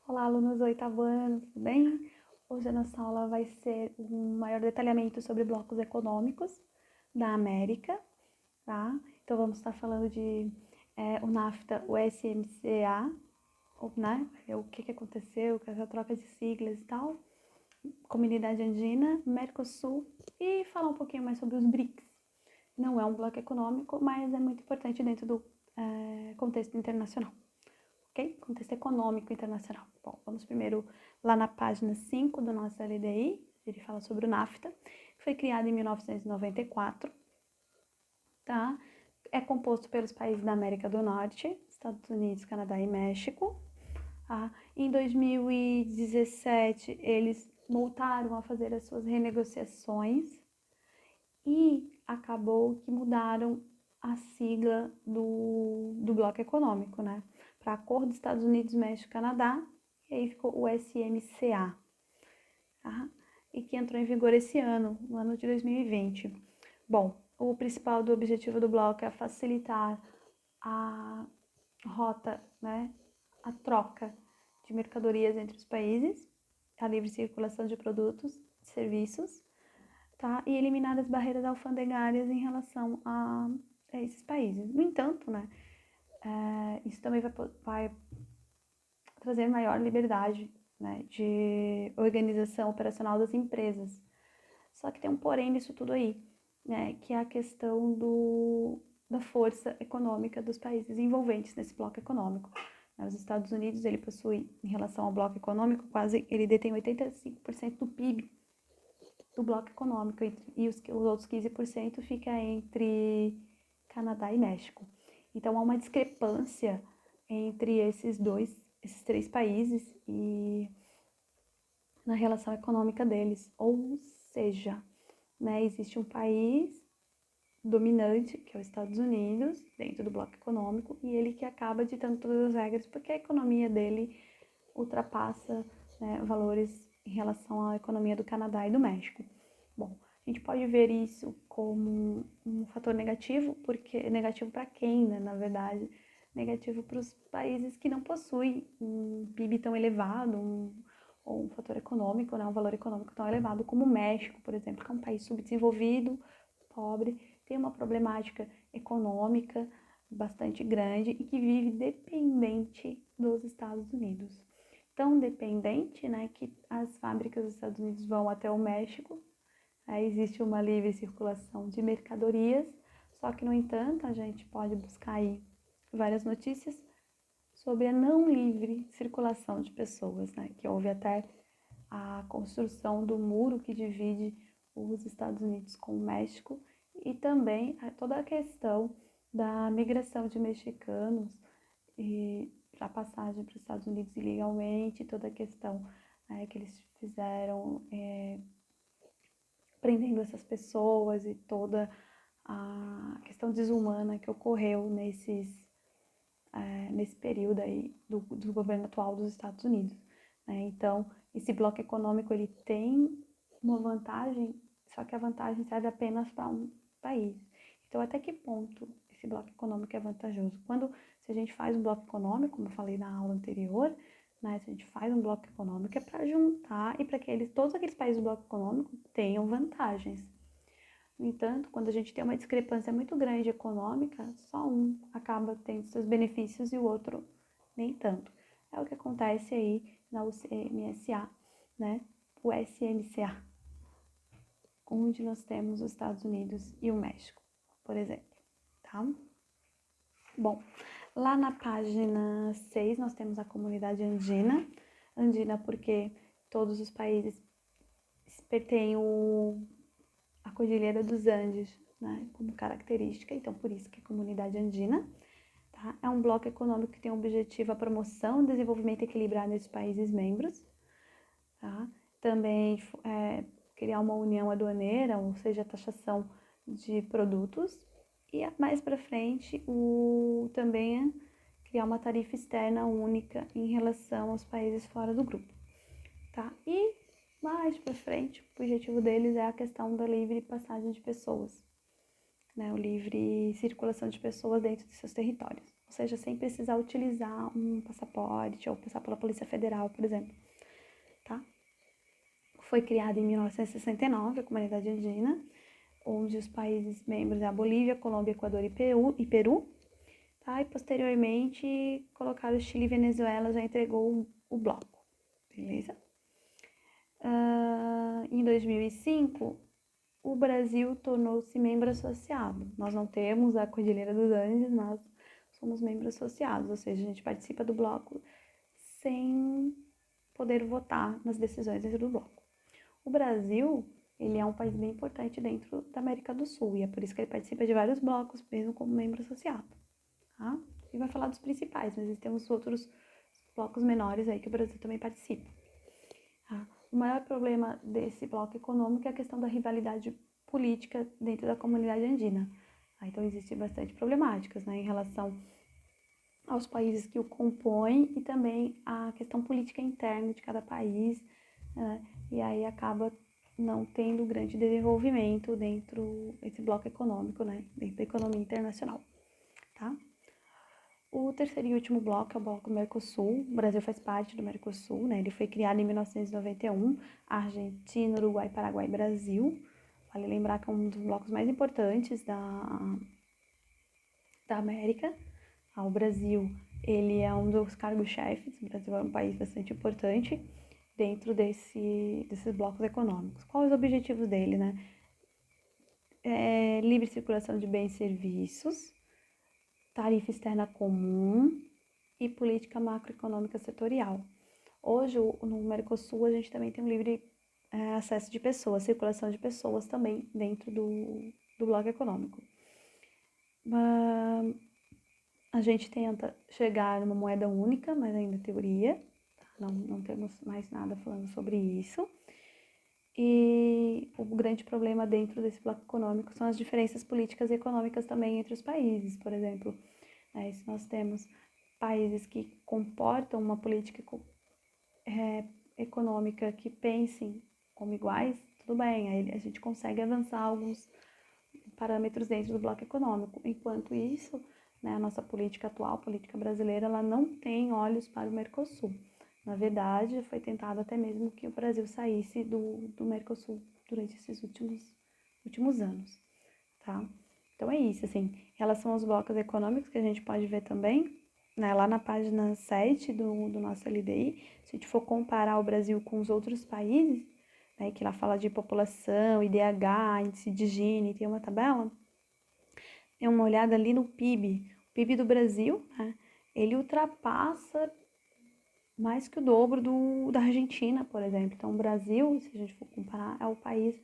Olá, alunos do oitavo ano, tudo bem? Hoje a nossa aula vai ser um maior detalhamento sobre blocos econômicos da América, tá? Então vamos estar falando de o NAFTA, o SMCA, né? O que aconteceu, com essa troca de siglas e tal, Comunidade Andina, Mercosul e falar um pouquinho mais sobre os BRICS. Não é um bloco econômico, mas é muito importante dentro do contexto internacional. Ok? Contexto econômico internacional. Bom, vamos primeiro lá na página 5 do nosso LDI, ele fala sobre o NAFTA, que foi criado em 1994, tá? É composto pelos países da América do Norte, Estados Unidos, Canadá e México. Tá? Em 2017, eles voltaram a fazer as suas renegociações e acabou que mudaram a sigla do bloco econômico, né? Para Acordo Estados Unidos, México e Canadá, e aí ficou o SMCA, tá? E que entrou em vigor esse ano, no ano de 2020. Bom, o principal do objetivo do bloco é facilitar a rota, né? A troca de mercadorias entre os países, a livre circulação de produtos e serviços, tá? E eliminar as barreiras alfandegárias em relação a esses países. No entanto, né, isso também vai trazer maior liberdade, né, de organização operacional das empresas. Só que tem um porém nisso tudo aí, né, que é a questão da força econômica dos países envolventes nesse bloco econômico. Os Estados Unidos, ele possui, em relação ao bloco econômico, ele detém 85% do PIB do bloco econômico e os outros 15% fica entre Canadá e México. Então há uma discrepância entre esses três países e na relação econômica deles. Ou seja, né, existe um país dominante, que é os Estados Unidos, dentro do bloco econômico, e ele que acaba ditando todas as regras porque a economia dele ultrapassa, né, valores em relação à economia do Canadá e do México. Bom, a gente pode ver isso como um fator negativo, porque negativo para quem, né, na verdade, negativo para os países que não possuem um PIB tão elevado, ou um fator econômico, né, um valor econômico tão elevado como o México, por exemplo, que é um país subdesenvolvido, pobre, tem uma problemática econômica bastante grande e que vive dependente dos Estados Unidos. Tão dependente, né, que as fábricas dos Estados Unidos vão até o México, aí existe uma livre circulação de mercadorias, só que, no entanto, a gente pode buscar aí várias notícias sobre a não livre circulação de pessoas, né, que houve até a construção do muro que divide os Estados Unidos com o México e também toda a questão da migração de mexicanos e a passagem para os Estados Unidos ilegalmente, toda a questão que eles fizeram prendendo essas pessoas e toda a questão desumana que ocorreu nesse período aí do governo atual dos Estados Unidos. Né? Então, esse bloco econômico ele tem uma vantagem, só que a vantagem serve apenas para um país. Então, até que ponto esse bloco econômico é vantajoso? Se a gente faz um bloco econômico, como eu falei na aula anterior, né, se a gente faz um bloco econômico é para juntar e para que todos aqueles países do bloco econômico tenham vantagens. No entanto, quando a gente tem uma discrepância muito grande econômica, só um acaba tendo seus benefícios e o outro nem tanto. É o que acontece aí na UCMSA, né? O SMCA, onde nós temos os Estados Unidos e o México, por exemplo, tá? Bom, lá na página 6 nós temos a comunidade andina. Andina porque todos os países têm a Cordilheira dos Andes, né, como característica, então por isso que é a comunidade andina. Tá? É um bloco econômico que tem o objetivo a promoção e desenvolvimento equilibrado entre os países membros. Tá? Também criar uma união aduaneira, ou seja, a taxação de produtos. E mais para frente, também criar uma tarifa externa única em relação aos países fora do grupo. Tá? E mais para frente, o objetivo deles é a questão da livre passagem de pessoas, né? O livre circulação de pessoas dentro de seus territórios. Ou seja, sem precisar utilizar um passaporte ou passar pela Polícia Federal, por exemplo, tá? Foi criada em 1969 a comunidade andina, onde os países membros é a Bolívia, Colômbia, Equador e Peru, tá? E posteriormente colocaram o Chile e Venezuela, já entregou o bloco, beleza? Em 2005, o Brasil tornou-se membro associado. Nós não temos a Cordilheira dos Andes, mas somos membros associados, ou seja, a gente participa do bloco sem poder votar nas decisões dentro do bloco. O Brasil, ele é um país bem importante dentro da América do Sul, e é por isso que ele participa de vários blocos, mesmo como membro associado, tá? E vai falar dos principais, mas temos outros blocos menores aí que o Brasil também participa. Tá? O maior problema desse bloco econômico é a questão da rivalidade política dentro da comunidade andina. Então, existem bastante problemáticas, né, em relação aos países que o compõem e também a questão política interna de cada país, né, e aí acaba não tendo grande desenvolvimento dentro desse bloco econômico, né, dentro da economia internacional, tá? O terceiro e último bloco é o bloco Mercosul. O Brasil faz parte do Mercosul, né? Ele foi criado em 1991, Argentina, Uruguai, Paraguai e Brasil. Vale lembrar que é um dos blocos mais importantes da América. O Brasil, ele é um dos cargos-chefes. O Brasil é um país bastante importante dentro desses blocos econômicos. Quais os objetivos dele, né? Livre circulação de bens e serviços, tarifa externa comum e política macroeconômica setorial. Hoje, no Mercosul, a gente também tem um livre acesso de pessoas, circulação de pessoas também dentro do bloco econômico. A gente tenta chegar numa moeda única, mas ainda teoria, não temos mais nada falando sobre isso. E o grande problema dentro desse bloco econômico são as diferenças políticas e econômicas também entre os países. Por exemplo, se nós temos países que comportam uma política econômica que pensem como iguais, tudo bem, aí a gente consegue avançar alguns parâmetros dentro do bloco econômico. Enquanto isso, né, a nossa política atual, a política brasileira, ela não tem olhos para o Mercosul. Na verdade, foi tentado até mesmo que o Brasil saísse do Mercosul durante esses últimos anos, tá? Então é isso, assim, em relação aos blocos econômicos que a gente pode ver também, né, lá na página 7 do nosso LDI, se a gente for comparar o Brasil com os outros países, né, que lá fala de população, IDH, índice de Gini, tem uma tabela, dê uma olhada ali no PIB. O PIB do Brasil, né, ele ultrapassa mais que o dobro da Argentina, por exemplo. Então, o Brasil, se a gente for comparar, é o país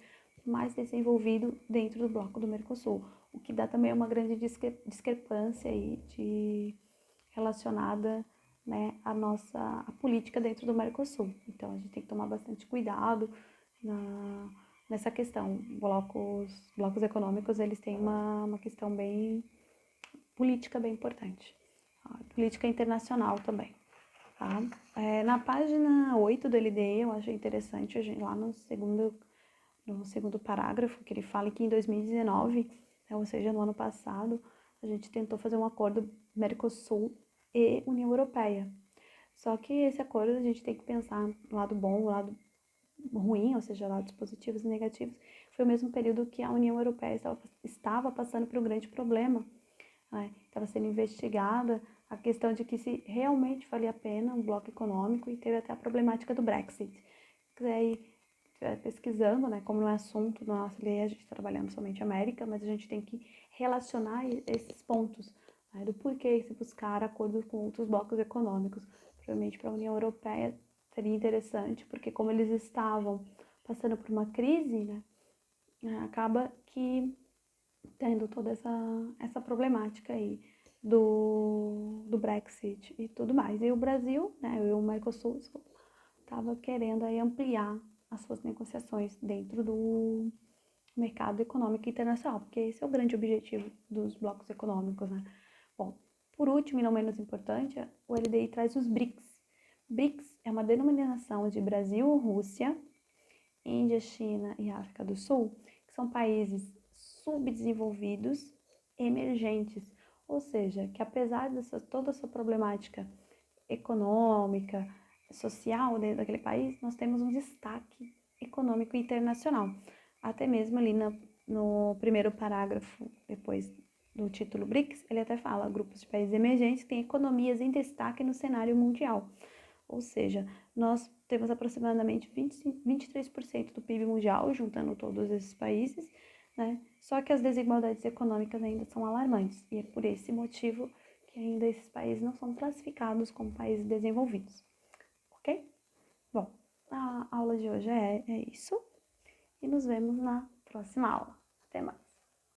mais desenvolvido dentro do bloco do Mercosul, o que dá também uma grande discrepância aí relacionada, né, à política dentro do Mercosul. Então, a gente tem que tomar bastante cuidado nessa questão. Blocos econômicos, eles têm uma questão bem política bem importante. Política internacional também. Tá? Na página 8 do LDE, eu achei interessante, lá no segundo parágrafo, que ele fala que em 2019, né, ou seja, no ano passado, a gente tentou fazer um acordo Mercosul e União Europeia. Só que esse acordo a gente tem que pensar no lado bom, no lado ruim, ou seja, lados positivos e negativos. Foi o mesmo período que a União Europeia estava passando por um grande problema. Estava sendo investigada a questão de que se realmente valia a pena um bloco econômico, e teve até a problemática do Brexit. Se aí pesquisando, né, como não é assunto da nossa lei, a gente está trabalhando somente América, mas a gente tem que relacionar esses pontos, né, do porquê se buscar acordos com outros blocos econômicos. Provavelmente para a União Europeia seria interessante, porque como eles estavam passando por uma crise, né, acaba que tendo toda essa problemática aí do Brexit e tudo mais. E o Brasil, né, o Mercosul, estava querendo aí ampliar as suas negociações dentro do mercado econômico internacional, porque esse é o grande objetivo dos blocos econômicos, né? Bom, por último e não menos importante, o LDI traz os BRICS. BRICS é uma denominação de Brasil, Rússia, Índia, China e África do Sul, que são países subdesenvolvidos emergentes, Ou seja, que apesar de toda a sua problemática econômica, social dentro daquele país, nós temos um destaque econômico internacional. Até mesmo ali no primeiro parágrafo, depois do título BRICS, ele até fala, grupos de países emergentes têm economias em destaque no cenário mundial. Ou seja, nós temos aproximadamente 23% do PIB mundial, juntando todos esses países, né? Só que as desigualdades econômicas ainda são alarmantes, e é por esse motivo que ainda esses países não são classificados como países desenvolvidos, ok? Bom, a aula de hoje é isso, e nos vemos na próxima aula. Até mais!